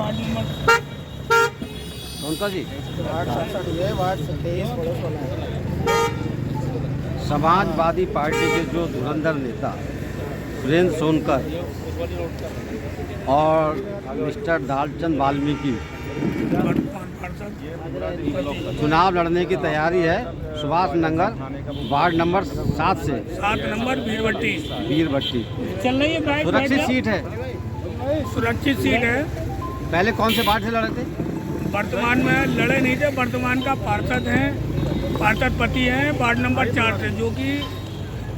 Ward number कौन जी? Ward 67 है, ward 23 पड़ोस वाला है। समाजवादी पार्टी के जो धुरंधर नेता सुरेंद्र सोनकर और मिस्टर दालचंद वाल्मीकि चुनाव लड़ने की तैयारी है सुभाष नगर वार्ड नंबर 7 से 7 नंबर वीरभट्टी चल रही है। सुरक्षित सीट है। सुरक्षित सीट है। पहले कौन से वार्ड से लड़े थे? वर्तमान में लड़े नहीं थे। वर्तमान का पार्षद हैं, पार्षद पति हैं वार्ड नंबर 4 से, जो कि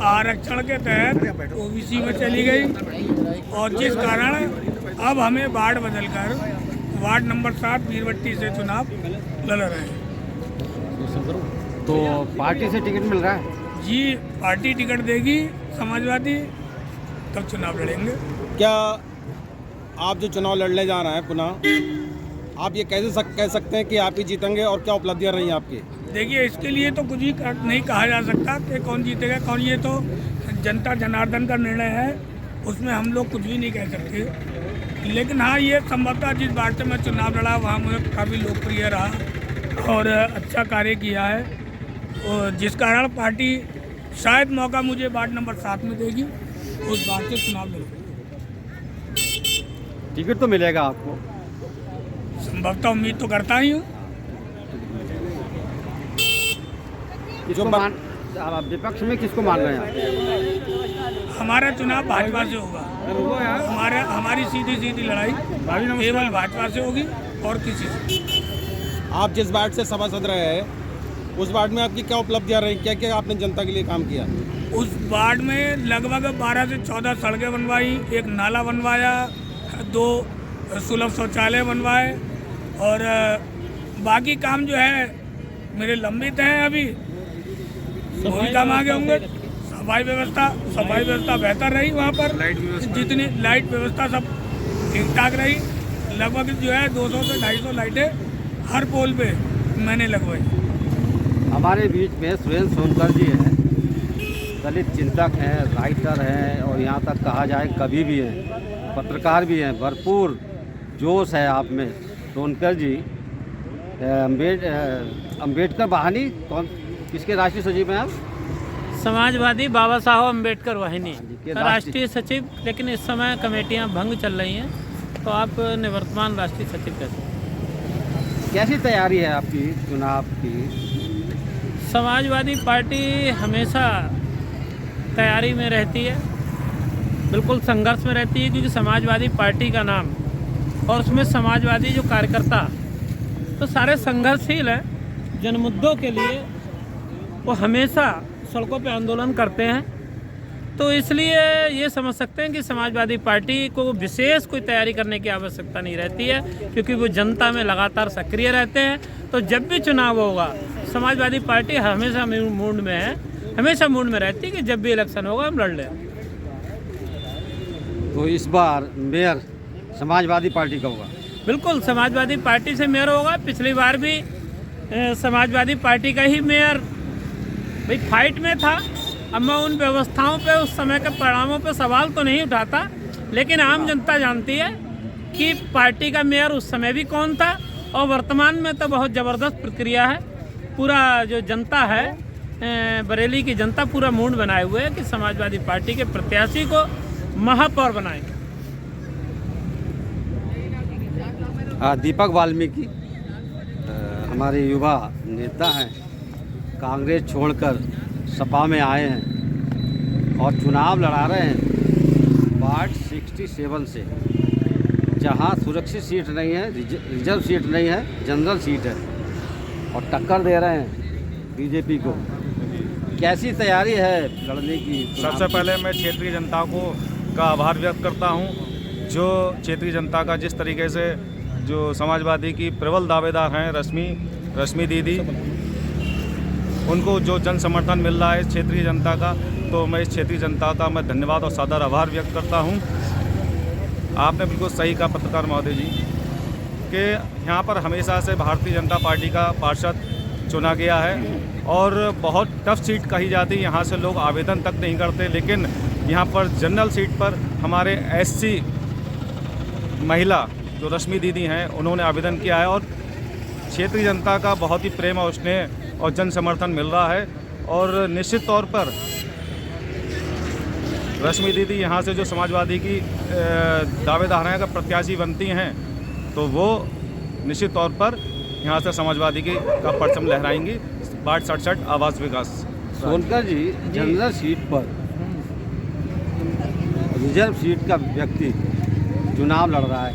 आरक्षण के तहत ओबीसी में चली गई और जिस कारण अब हमें वार्ड बदलकर वार्ड नंबर 7 वीरभट्टी से चुनाव लड़ रहे हैं। तो पार्टी से टिकट मिल रहा है जी, पार्टी टिकट देगी समाजवादी, तब चुनाव लड़ेंगे। क्या आप जो चुनाव लड़ने जा रहे हैं पुनः, आप ये कैसे कह सकते हैं कि आप ही जीतेंगे और क्या उपलब्धियां रही हैं आपकी? देखिए, इसके लिए तो कुछ भी नहीं कहा जा सकता कि कौन जीतेगा कौन, ये तो जनता जनार्दन का निर्णय है, उसमें हम लोग कुछ भी नहीं कह सकते। लेकिन हाँ, ये संभवतः जिस वार्ड से मैं चुनाव लड़ा वहाँ मुझे काफ़ी लोकप्रिय रहा और अच्छा कार्य किया है, और जिस कारण पार्टी शायद मौका मुझे वार्ड नंबर 7 में देगी, उस वार्ड से चुनाव लड़ूंगा। टिकट तो मिलेगा आपको? संभवतः उम्मीद तो करता ही हूँ। विपक्ष में किसको मान रहे हैं? हमारा चुनाव भाजपा से होगा। हमारी सीधी लड़ाई केवल भाजपा से होगी और किसी से। आप जिस वार्ड से सभासद रहे हैं उस वार्ड में आपकी क्या उपलब्धियां रही, क्या क्या आपने जनता के लिए काम किया? उस वार्ड में लगभग 12 से 14 सड़कें बनवाई, एक नाला बनवाया, 2 सुलभ शौचालय बनवाए और बाकी काम जो है मेरे लंबित हैं अभी, वो भी काम आगे होंगे। सफाई व्यवस्था बेहतर रही वहाँ पर, जितनी लाइट व्यवस्था सब ठीक ठाक रही। लगभग जो है 200 से 250 लाइटें हर पोल पे मैंने लगवाई। हमारे बीच में सुरेंद्र सोनकर जी हैं, दलित चिंतक हैं, राइटर हैं और यहाँ तक कहा जाए कवि भी हैं, पत्रकार भी हैं। भरपूर जोश है आप में। सोनकर जी अम्बेडकर बहानी कौन, किसके राष्ट्रीय सचिव हैं आप? समाजवादी बाबा साहब अम्बेडकर वाहिनी राष्ट्रीय सचिव, लेकिन इस समय कमेटियां भंग चल रही हैं, तो आप निवर्तमान राष्ट्रीय सचिव कैसे? कैसी तैयारी है आपकी चुनाव की? समाजवादी पार्टी हमेशा तैयारी में रहती है, बिल्कुल संघर्ष में रहती है, क्योंकि समाजवादी पार्टी का नाम और उसमें समाजवादी जो कार्यकर्ता तो सारे संघर्षशील हैं। जनमुद्दों के लिए वो हमेशा सड़कों पे आंदोलन करते हैं, तो इसलिए ये समझ सकते हैं कि समाजवादी पार्टी को विशेष कोई तैयारी करने की आवश्यकता नहीं रहती है, क्योंकि वो जनता में लगातार सक्रिय रहते हैं। तो जब भी चुनाव होगा समाजवादी पार्टी हमेशा मूड में है, हमेशा मूड में रहती है कि जब भी इलेक्शन होगा हम लड़ लें। तो इस बार मेयर समाजवादी पार्टी का होगा? बिल्कुल समाजवादी पार्टी से मेयर होगा। पिछली बार भी समाजवादी पार्टी का ही मेयर भाई फाइट में था। अब मैं उन व्यवस्थाओं पे, उस समय के परिणामों पे सवाल तो नहीं उठाता, लेकिन आम जनता जानती है कि पार्टी का मेयर उस समय भी कौन था और वर्तमान में तो बहुत ज़बरदस्त प्रक्रिया है। पूरा जो जनता है, बरेली की जनता पूरा मूड बनाए हुए है कि समाजवादी पार्टी के प्रत्याशी को महापौर बनाएंगे। दीपक वाल्मीकि हमारे युवा नेता हैं, कांग्रेस छोड़कर सपा में आए हैं और चुनाव लड़ा रहे हैं वार्ड 67 से, जहां सुरक्षित सीट नहीं है, रिजर्व सीट नहीं है, जनरल सीट है, और टक्कर दे रहे हैं बीजेपी को। कैसी तैयारी है लड़ने की? सबसे पहले मैं क्षेत्रीय जनता का आभार व्यक्त करता हूं, जो क्षेत्रीय जनता का जिस तरीके से जो समाजवादी की प्रबल दावेदार हैं रश्मि दीदी, उनको जो जन समर्थन मिल रहा है क्षेत्रीय जनता का, तो मैं इस क्षेत्रीय जनता का मैं धन्यवाद और सादर आभार व्यक्त करता हूं। आपने बिल्कुल सही कहा पत्रकार महोदय जी कि यहाँ पर हमेशा से भारतीय जनता पार्टी का पार्षद चुना गया है और बहुत टफ सीट कही जाती है, यहाँ से लोग आवेदन तक नहीं करते, लेकिन यहाँ पर जनरल सीट पर हमारे SC महिला जो रश्मि दीदी हैं उन्होंने आवेदन किया है और क्षेत्रीय जनता का बहुत ही प्रेम और स्नेह और जन समर्थन मिल रहा है। और निश्चित तौर पर रश्मि दीदी यहाँ से जो समाजवादी की दावेदार हैं, अगर प्रत्याशी बनती हैं तो वो निश्चित तौर पर यहाँ से समाजवादी का परचम लहराएंगी। वार्ड 67 आवास विकास। सोनकर जी, जनरल सीट पर रिजर्व सीट का व्यक्ति चुनाव लड़ रहा है,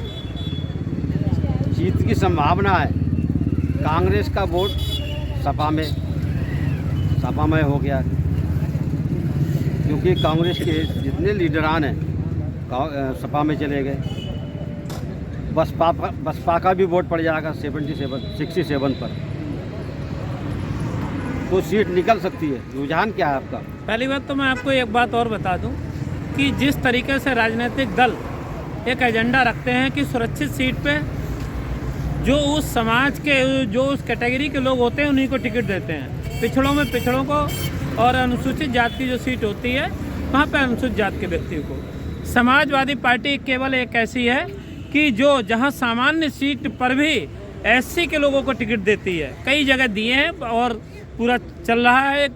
जीत की संभावना है। कांग्रेस का वोट सपा में हो गया, क्योंकि कांग्रेस के जितने लीडरान हैं सपा में चले गए। बसपा का भी वोट पड़ जाएगा 67 पर, तो सीट निकल सकती है। रुझान क्या है आपका? पहली बात तो मैं आपको एक बात और बता दूं कि जिस तरीके से राजनीतिक दल एक एजेंडा रखते हैं कि सुरक्षित सीट पे जो उस समाज के, जो उस कैटेगरी के लोग होते हैं उन्हीं को टिकट देते हैं। पिछड़ों में पिछड़ों को, और अनुसूचित जाति की जो सीट होती है वहाँ पे अनुसूचित जाति के व्यक्तियों को। समाजवादी पार्टी केवल एक ऐसी है कि जो जहाँ सामान्य सीट पर भी एससी के लोगों को टिकट देती है। कई जगह दिए हैं और पूरा चल रहा है,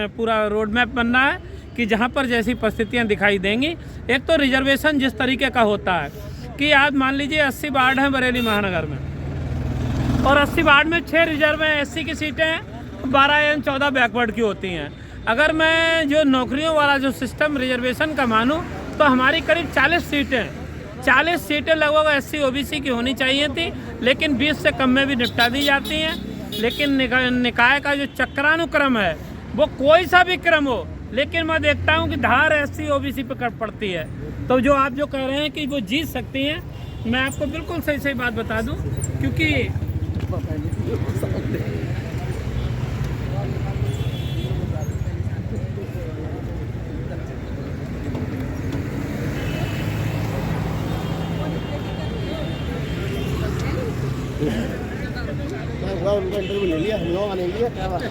पूरा रोड मैप बन रहा है कि जहाँ पर जैसी परिस्थितियाँ दिखाई देंगी। एक तो रिजर्वेशन जिस तरीके का होता है कि आज मान लीजिए 80 वार्ड हैं बरेली महानगर में, और 80 वार्ड में 6 रिजर्व हैं, एससी की सीटें हैं, 12 या 14 बैकवर्ड की होती हैं। अगर मैं जो नौकरियों वाला जो सिस्टम रिजर्वेशन का मानूं तो हमारी करीब 40 सीटें लगभग एससी ओबीसी की होनी चाहिए थी, लेकिन 20 से कम में भी निपटा दी जाती हैं। लेकिन निकाय का जो चक्रानुक्रम है वो कोई सा भी क्रम हो, लेकिन मैं देखता हूं कि धार एससी ओबीसी पे पड़ती है। तो जो आप जो कह रहे हैं कि वो जीत सकती हैं, मैं आपको बिल्कुल सही बात बता दूं, क्योंकि उनका इंटरव्यू ले लिया, हम लोग ले लिया, क्या बात है?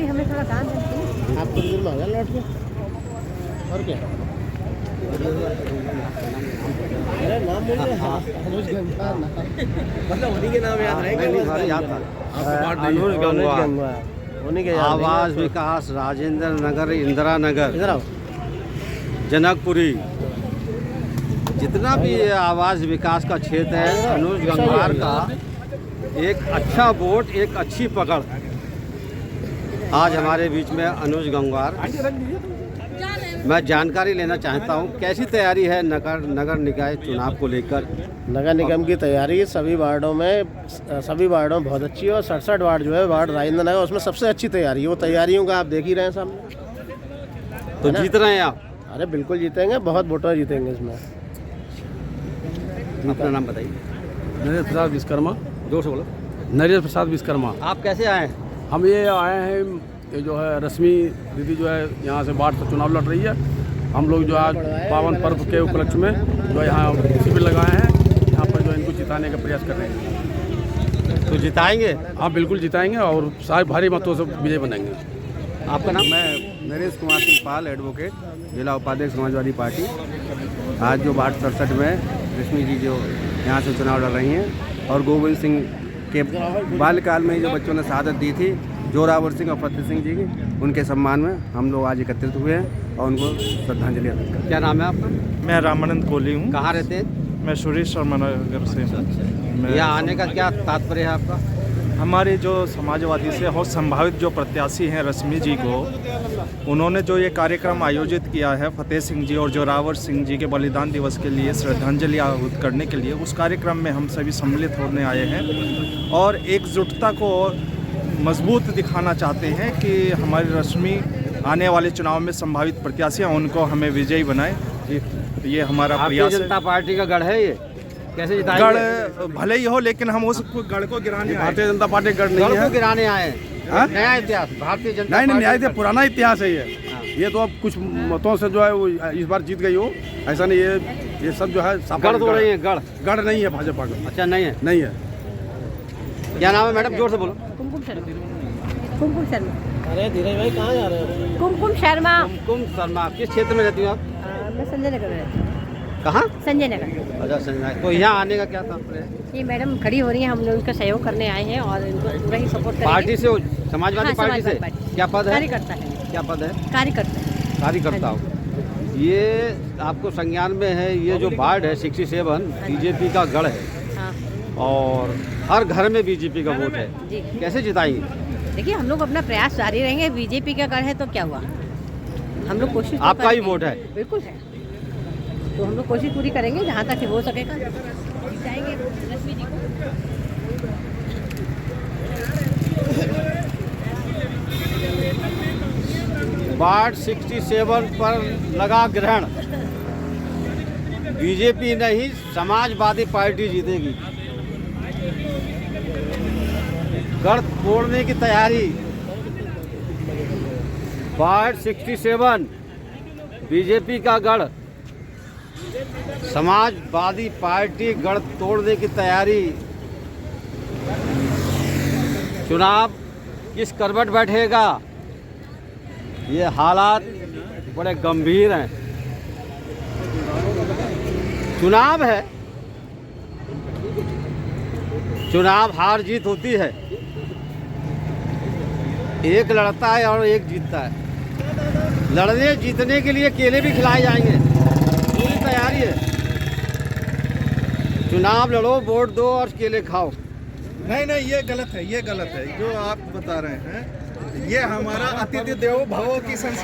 हमें थोड़ा काम है, आप कुछ देर में आ जाए लौट के, और क्या? अरे नाम बोलिए, अनुज गंगवार, मतलब उन्हीं के नाम याद रहेंगे? अनुज गंगवार, आवास विकास, राजेंद्र नगर, इंदिरा नगर, जनकपुरी, जितना भी आवास विकास का क्षेत्र है, अनुज गंगवार का एक अच्छा वोट, एक अच्छी पकड़। आज हमारे बीच में अनुज गंगवार, मैं जानकारी लेना चाहता हूं, कैसी तैयारी है नगर निकाय चुनाव को लेकर? नगर निगम की तैयारी सभी वार्डों में बहुत अच्छी है, और 67 वार्ड जो है वार्ड राजेंद्र नगर, उसमें सबसे अच्छी तैयारी है। वो तैयारियों का आप देख ही रहे हैं सामने। तो जीत रहे हैं आप? अरे बिल्कुल जीतेंगे, बहुत वोटर जीतेंगे इसमें। अपना नाम बताइए। नरेश प्रसाद विश्वकर्मा। जोर से बोलो। नरेश प्रसाद विश्वकर्मा। आप कैसे आए? हम ये आए हैं, ये जो है रश्मि दीदी जो है यहाँ से वार्ड से चुनाव लड़ रही है। हम लोग जो आज पावन पर्व के उपलक्ष्य में जो यहाँ शिविर लगाए हैं, यहाँ पर जो इनको जिताने का प्रयास कर रहे हैं। तो जिताएंगे? हाँ बिल्कुल जिताएंगे, और सारे भारी मतों से विजय बनाएंगे। आपका नाम? मैं नरेश कुमार सिंह पाल, एडवोकेट, जिला उपाध्यक्ष समाजवादी पार्टी। आज जो वार्ड 67 में रश्मि जी जो यहाँ से चुनाव लड़ रही हैं, और गोविंद सिंह के बाल्यकाल में जो बच्चों ने शहादत दी थी, जोरावर सिंह और फतेह सिंह जी की, उनके सम्मान में हम लोग आज एकत्रित हुए हैं और उनको श्रद्धांजलि अर्पित करते हैं। क्या नाम है आपका? मैं रामानंद कोहली हूँ। कहाँ रहते हैं? मैं सुरेश शर्मा नगर से। यहाँ आने का क्या तात्पर्य है आपका? हमारे जो समाजवादी से हो संभावित जो प्रत्याशी हैं रश्मि जी को, उन्होंने जो ये कार्यक्रम आयोजित किया है फतेह सिंह जी और जोरावर सिंह जी के बलिदान दिवस के लिए श्रद्धांजलि आहूत करने के लिए, उस कार्यक्रम में हम सभी सम्मिलित होने आए हैं और एकजुटता को मजबूत दिखाना चाहते हैं कि हमारी रश्मि आने वाले चुनाव में संभावित प्रत्याशी हैं, उनको हमें विजयी बनाए। ये हमारा प्रयास है। जनता पार्टी का गढ़ है ये, कैसे जिताएंगे? गढ़ भले ही हो, लेकिन हम उस गढ़ को गिराने आए। भारतीय जनता पार्टी गढ़ नहीं गढ़ है, को गिराने आए हैं। नया इतिहास भारतीय जनता नहीं पार्टी न्याय का। पुराना इतिहास है ये तो अब कुछ मतों से जो है वो इस बार जीत गई हो, ऐसा नहीं। ये सब जो है गढ़ तो रही है, गढ़ नहीं है भाजपा का। अच्छा नहीं है? नहीं है। क्या नाम है मैडम? जोर से बोलो। कुमकुम शर्मा। अरे धीरज भाई कहाँ जा रहे हो? कुमकुम शर्मा। कुमकुम शर्मा। किस क्षेत्र में रहती हो आप? मैं संजय नगर में रहती हूँ। कहाँ? संजय नगर। अच्छा संजय, तो यहाँ आने का क्या था? ये मैडम खड़ी हो रही है, हम लोग उनका सहयोग करने आए हैं और उनको पूरा ही सपोर्ट करेंगे। पार्टी से, समाजवादी हाँ, पार्टी से समाजवादी पार्टी। क्या पद है? कार्यकर्ता है। क्या पद है? कार्यकर्ता। कार्यकर्ता हूँ। ये आपको संज्ञान में है, ये जो वार्ड है 67 बीजेपी का गढ़ है हाँ और हर घर में बीजेपी का वोट है। जी, कैसे जिताएंगे? देखिए हम लोग अपना प्रयास जारी रहेंगे। बीजेपी का गढ़ है तो क्या हुआ, हम लोग कोशिश तो आपका ही करेंगे। वोट है? बिल्कुल है, तो हम लोग कोशिश पूरी करेंगे जहाँ तक हो सकेगा, जिताएंगे रश्मि जी को। वार्ड 67 पर लगा ग्रहण, बीजेपी नहीं समाजवादी पार्टी जीतेगी। गढ़ तोड़ने की तैयारी, वार्ड 67 बीजेपी का गढ़, समाजवादी पार्टी गढ़ तोड़ने की तैयारी। चुनाव किस करवट बैठेगा, ये हालात बड़े गंभीर हैं। चुनाव है, चुनाव हार जीत होती है, एक लड़ता है और एक जीतता है। लड़ने जीतने के लिए केले भी खिलाए जाएंगे, पूरी तैयारी है। चुनाव लड़ो, वोट दो और केले खाओ। नहीं नहीं, ये गलत है, ये गलत है जो आप बता रहे हैं। ये हमारा अतिथि देवो भव की संस्कृति